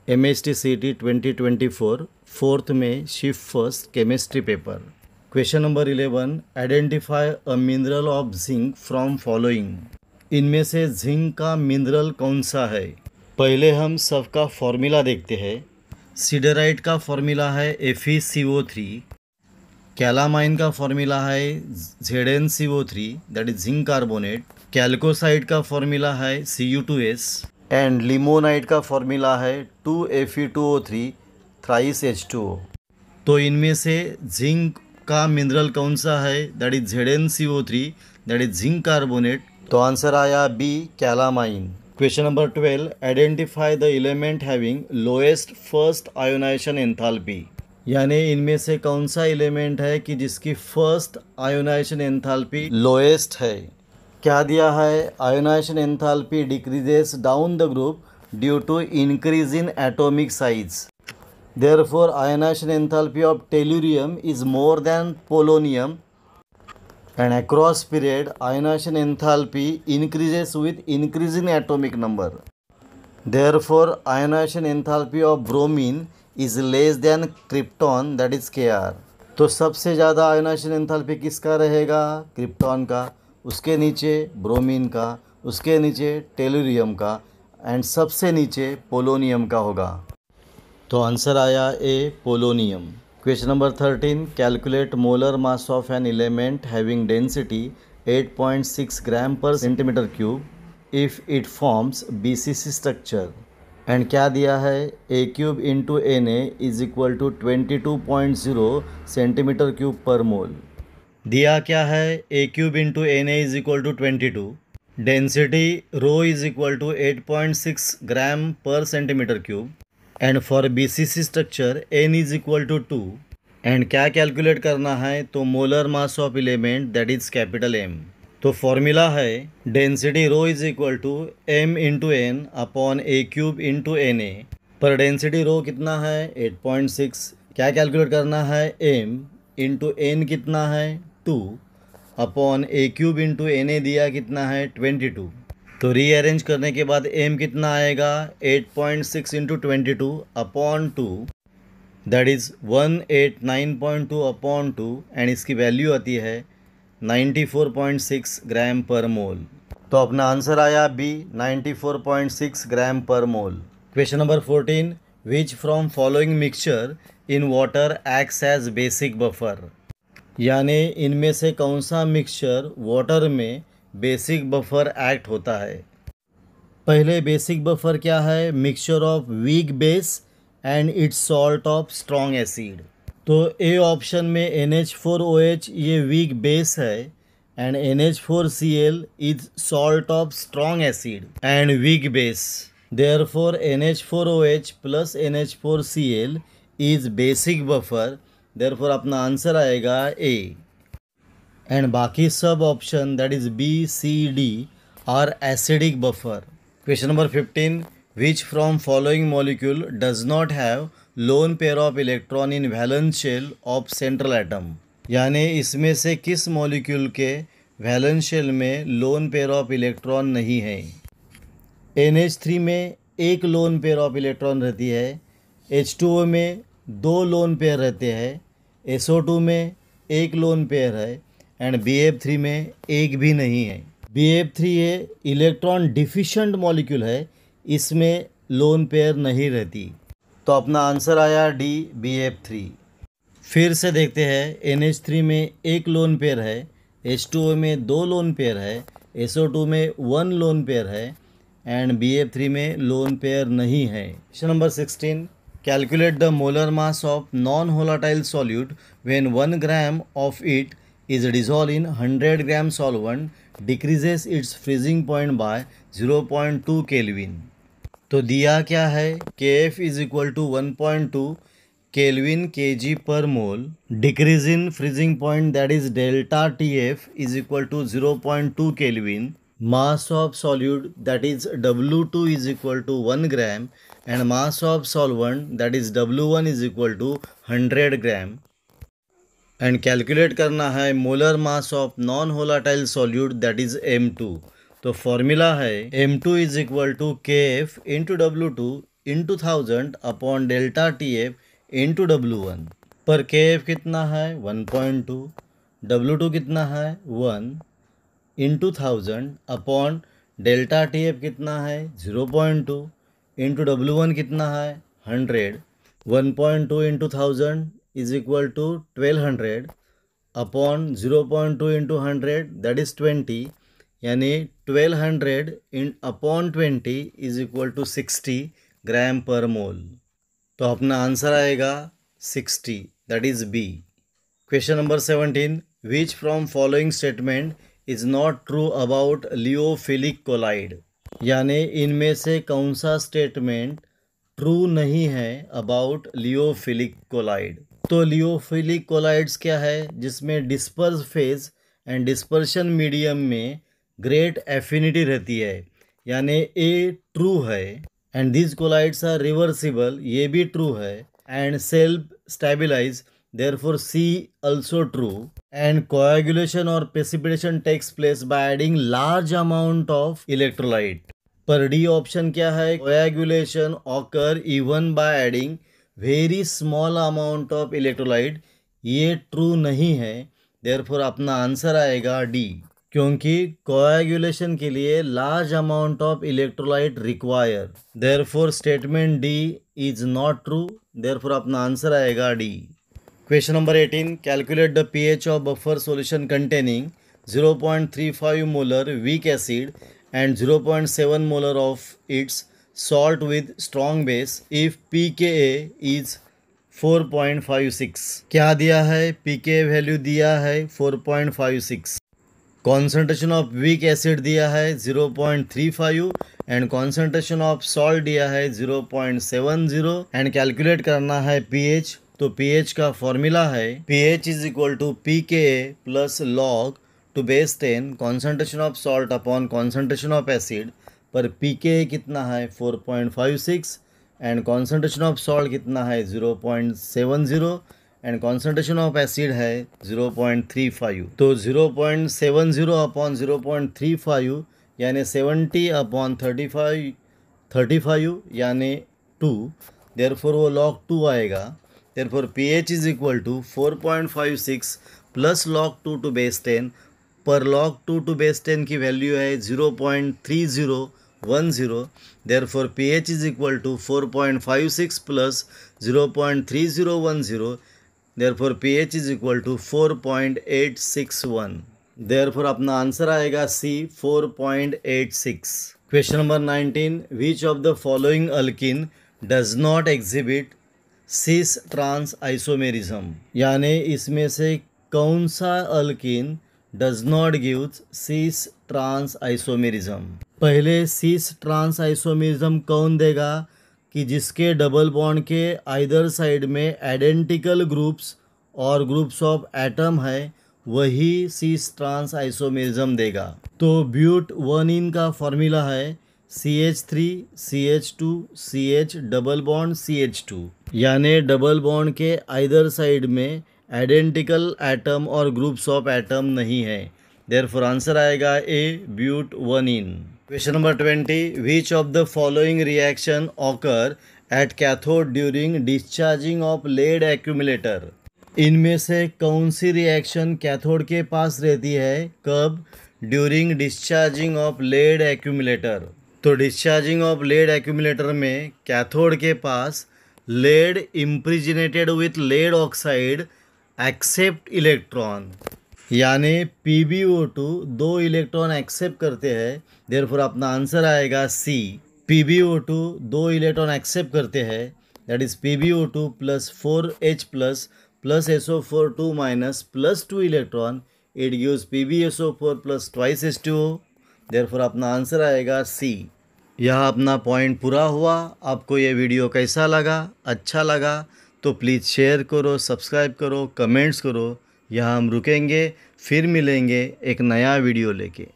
MSTCT 2024 fourth में shift first chemistry paper. Question number 11, identify a mineral of zinc from following. इनमें से zinc का mineral कौन सा है। पहले हम सबका फॉर्मूला देखते हैं। सिडराइट का फॉर्मूला है FeCO3, कैलामाइन का फॉर्मूला है ZnCO3 that is zinc carbonate, chalcocite का फॉर्मूला है Cu2S एंड लिमोनाइट का फॉर्मूला है 2Fe2O3 थ्राइस H2O। तो इनमें से जिंक का मिनरल कौन सा है, that is ZnCO3 that is zinc carbonate. तो आंसर आया B, calamine. Question number 12, identify the element having lowest first ionization enthalpy. यानी इनमें से कौन सा एलिमेंट है कि जिसकी फर्स्ट आयोनाइजेशन एंथैल्पी लोएस्ट है। क्या दिया है, ionization enthalpy decreases down the group due to increase in atomic size. Therefore ionization enthalpy of tellurium is more then polonium and across period ionization enthalpy increases with increase in atomic number. Therefore ionization enthalpy of bromine is less than krypton that is Kr। तो सबसे ज़्यादा ionisation enthalpy किसका रहेगा, krypton का, उसके नीचे bromine का, उसके नीचे टेलुरियम का एंड सबसे नीचे पोलोनियम का होगा। तो आंसर आया A, polonium. Question number 13, calculate molar mass of an element having density 8.6 gram per centimeter cube if it forms BCC structure. And क्या दिया है, a cube into Na is equal to 22.0 centimeter cube per mole. दिया क्या है, a cube into Na is equal to 22, density rho is equal to 8.6 gram per centimeter cube and for BCC structure n is equal to 2। And क्या calculate करना है, तो molar mass of element that is capital M। तो formula है density rho is equal to m into N upon A cube into Na। पर density rho कितना है 8.6, क्या कैलकुलेट करना है, m इंटू एन कितना है 2 upon A cube into Na दिया कितना है 22। तो रीअरेंज करने के बाद m कितना आएगा, 8.6 into 22 upon 2 that is 189.2 upon 2 and इसकी वैल्यू आती है 94.6 ग्राम पर मोल। तो अपना आंसर आया B, 94.6 gram per mole. Question number 14, which from following mixture in water acts as basic buffer. यानी इनमें से कौन सा मिक्सचर वाटर में बेसिक बफर एक्ट होता है। पहले बेसिक बफर क्या है, mixture of weak base and its salt of strong acid. तो ए ऑप्शन में NH4OH ये वीक बेस है and NH4Cl is salt of strong acid and weak base. Therefore NH4OH plus NH4Cl is basic buffer. Therefore अपना answer आएगा A and बाकी सब option that is B, C, D are acidic buffer. Question number 15, which from following molecule does not have lone pair of electron in valence shell of central atom. यानी इसमें से किस molecule के valence shell में lone pair of electron नहीं है। NH3 में एक लोन पेयर ऑफ इलेक्ट्रॉन रहती है, H2O में 2 लोन पेयर रहते हैं, SO2 में एक लोन पेयर है एंड BF3 में एक भी नहीं है। BF3 ये इलेक्ट्रॉन डिफिशिएंट मॉलिक्यूल है, इसमें लोन पेयर नहीं रहती। तो अपना आंसर आया डी, BF3। फिर से देखते हैं, NH3 में एक लोन पेयर है, H2O में 2 लोन पेयर है, SO2 में 1 लोन पेयर है एंड BF3 में लोन पेयर नहीं है। Question number 16, calculate the molar mass of non volatile solute when 1 gram of it is dissolved in 100 gram solvent, decreases its freezing point by 0.2 Kelvin। तो दिया क्या है, Kf is equal to 1.2 kelvin Kg per mole, decrease in freezing point that is delta Tf is equal to 0.2 kelvin, mass of solute that is W2 is equal to 1 gram and mass of solvent that is W1 is equal to 100 gram. And calculate करना है molar mass of non volatile solute that is M2। तो formula है M2 is equal to KF into W2 into 1000 upon delta TF into W1 पर KF कितना है 1.2, W2 कितना है 1 into 1000 upon delta TF कितना है 0.2 इंटू W1 कितना है 100। 1.2 into 1000 is equal to 1200 upon 0.2 into 100 that is 20, यानी 1200 in upon 20 is equal to 60 gram per mole. तो अपना आंसर आएगा 60, that is B. Question number 17, which from following statement is not true about lyophilic colloid, यानी इनमें से कौन सा statement true नहीं है अबाउट लियोफिलिक कोलाइड। तो लियोफिलिक कोलाइड्स क्या है, जिसमें disperse phase and dispersion medium में ग्रेट एफिनिटी रहती है, यानी ए ट्रू है। And this colloids are reversible, ये भी ट्रू है। And self stabilize, therefore C also true. And coagulation or precipitation takes place by adding large amount of electrolyte. पर D option क्या है, coagulation occur even by adding very small amount of electrolyte, ये true नहीं है। therefore अपना answer आएगा D, क्योंकि coagulation के लिए large amount of electrolyte require, therefore statement D is not true, therefore अपना आंसर आएगा D. Question number 18, calculate the pH of buffer solution containing 0.35 molar weak acid and 0.7 molar of its salt with strong base if pKa is 4.56। क्या दिया है, pKa value दिया है 4.56, concentration of weak acid दिया है 0.35 and concentration of salt दिया है 0.70 and calculate करना है pH। तो pH का फॉर्मूला है pH is equal to pKa plus log to base 10 concentration of salt upon concentration of acid, पर pKa कितना है 4.56 एंड कॉन्सेंट्रेशन ऑफ सॉल्ट कितना है 0.70 एंड कॉन्सेंट्रेशन ऑफ एसिड है 0.35। तो 0.70 अपॉन 0.35 यानी 70 अपॉन 35 यानी 2, देयरफॉर वो log 2 आएगा। therefore pH is equal to 4.56 plus log 2 to base 10, पर log 2 to base 10 की वैल्यू है 0.3010, therefore pH is equal to 4.56 plus 0.3010, therefore pH is equal to 4.861, therefore अपना आंसर आएगा C 4.86। Question number 19, which of the following alkene does not exhibit cis trans isomerism, यानी इसमें से कौन सा alkene does not gives cis trans isomerism. पहले cis trans isomerism कौन देगा, कि जिसके डबल बॉन्ड के आइदर साइड में आइडेंटिकल ग्रुप्स और ग्रुप्स ऑफ एटम है, वही सिस ट्रांस आइसोमेरिज्म देगा। तो ब्यूट 1 का फॉर्मूला है CH3 CH2 CH double bond CH2, यानी डबल बॉन्ड के आइदर साइड में आइडेंटिकल एटम और ग्रुप्स ऑफ एटम नहीं है, देयरफॉर आंसर आएगा A but 1। Question number 20, which of the following reaction occur at cathode during discharging of lead accumulator, इनमें से कौन सी रिएक्शन कैथोड के पास रहती है, कब, during discharging of lead accumulator. तो डिस्चार्जिंग ऑफ लेड एक्यूमुलेटर में कैथोड के पास lead impregnated with lead oxide accept electron, यानी PbO2 2 इलेक्ट्रॉन एक्सेप्ट करते हैं, देयरफॉर अपना आंसर आएगा सी। PbO2 2 इलेक्ट्रॉन एक्सेप्ट करते हैं, that is PbO2 plus 4H plus SO4 2 minus plus 2 electron, it gives PbSO4 plus twice H2O, therefore अपना answer आएगा सी। यह अपना पॉइंट पूरा हुआ। आपको ये वीडियो कैसा लगा, अच्छा लगा तो प्लीज़ शेयर करो, सब्सक्राइब करो, कमेंट्स करो। यहाँ हम रुकेंगे, फिर मिलेंगे एक नया वीडियो लेके।